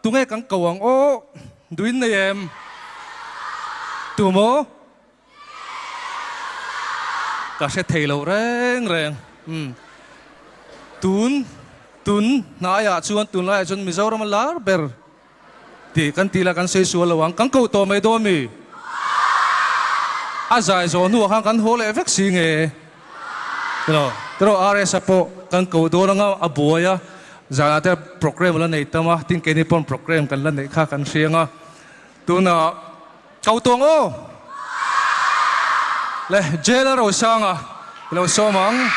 tu nghe cắn cầu ang ô đuين này em tu mô cả sẽ thấy lâu reng reng tun nãy à chuan tun lại chuan Mizoram lar ber thì căn tì là căn xây xua lâu ang cắn cầu to mấy đôi mi à dài rồi nu hàng căn hồ lệ vét xì nghe pero RS po căn cầu to là ngao aboya giờ là program là này tâm à tin cái này pon program kan là này khác kan riêng à tu na cầu tuồng ô le jela rồi sang à lâu so mang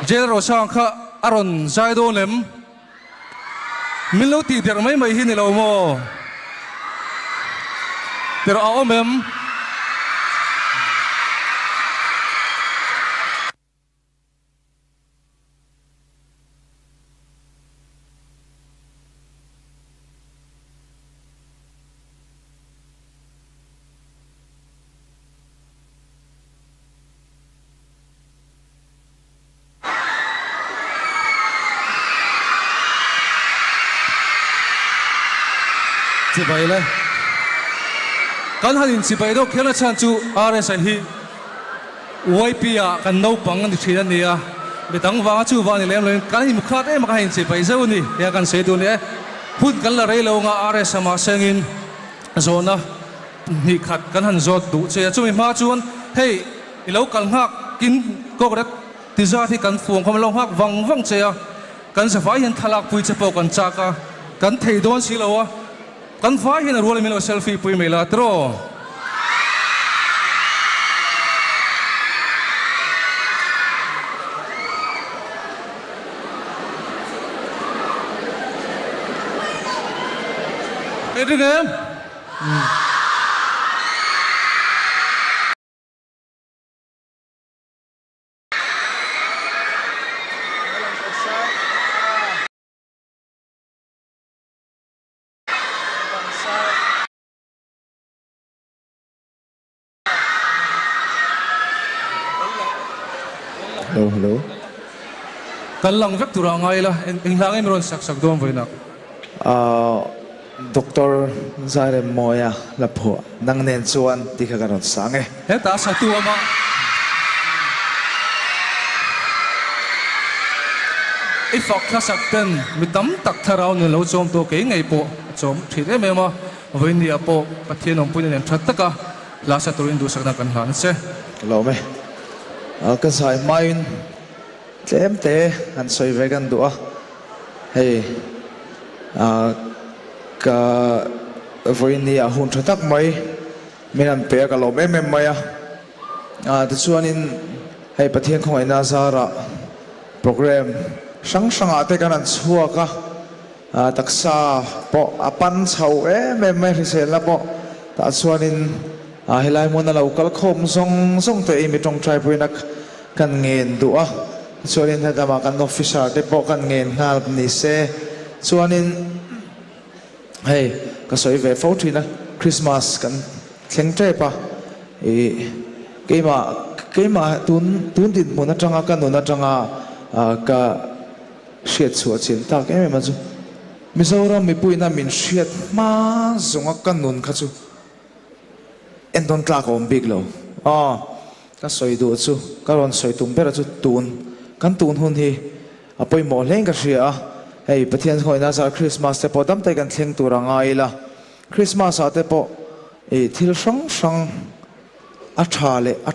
jela rồi sang kha aron zai do lem min lo ti der mai hi ni lo mo pero ao mem chỉ vậy đấy kan hanin si bai do khela chan chu RS hi YP a kan no pang ni thina ni a betang wanga chu wa ni lem len kan hi mukhat e ma hin si bai zo ni ya kan se du ne phun kan la rei lo nga RS ma sengin zona ni khat kan han zot du che chu mi ma chuan hey i lo kal ngak kin ko rat ti za thi kan fuang khom lo hak wang che a kan sa fai hin thalak pui che po kan cha ka kan thei don si lo a kan fai hin rual mi lo selfie pui me la tro Edin em Hello. kan lang vek tura ngai la eng lang em ron sak dom voi nak Doctor Zaire Moya Lapo nang nen chuan ti kha karon sange he ta sa tu ama i fok kha sak ten mi tam tak tharau ne lo chom to ke ngai po chom thire me ma voi ni apo pathian om punen that taka la sa turin du sakna kan han se lo me kan sai main tlem te an soi vegan du a hey ka voi ni a hun thatak mai minan pe ka lo me mai a ti chuanin hei pathian khong ina zara program sang ate kan an chuaka taksa po apan chho me risel la po ta chuanin helai mona local khom song te mi tong trai puinak kan ngen du a chuanin hadama kan officer te po kan ngen hal ni se chuanin hey ka soi ve fo thina Christmas kan thleng tre pa keima tun din mona tanga kan nona tanga ka shiat chu chin ta ke me ma chu Mizoram mi puina min shiat ma zonga kan nun kha chu endon tla ko big lo ka soi du chu ka ron soi tum bera chu tun kan tun hun hi apoi mo leng ka ria hey pathian khoina sa Christmas te podam te kan thleng turanga ila Christmas ate po thil sang a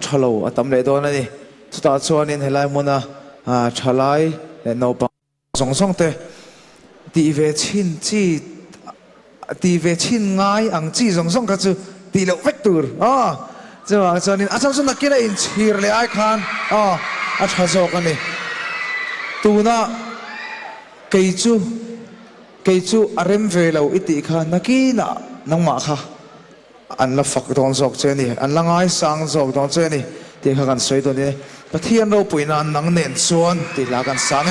thalo atam le don ani chuta chuanin helai mona thalai le no pa song te ti ve chin ngai ang chi song ka chu ti lo vector chuanin achang chu nakina in chhir le ai khan a thazo ka ni tuna keichu arem ve lo iti kha nakina nangma kha an la fak don zok che ni an la ngai sang zok don che ni ti kha kan soi do ni pathian ro puina nang nen chuan ti la kan sang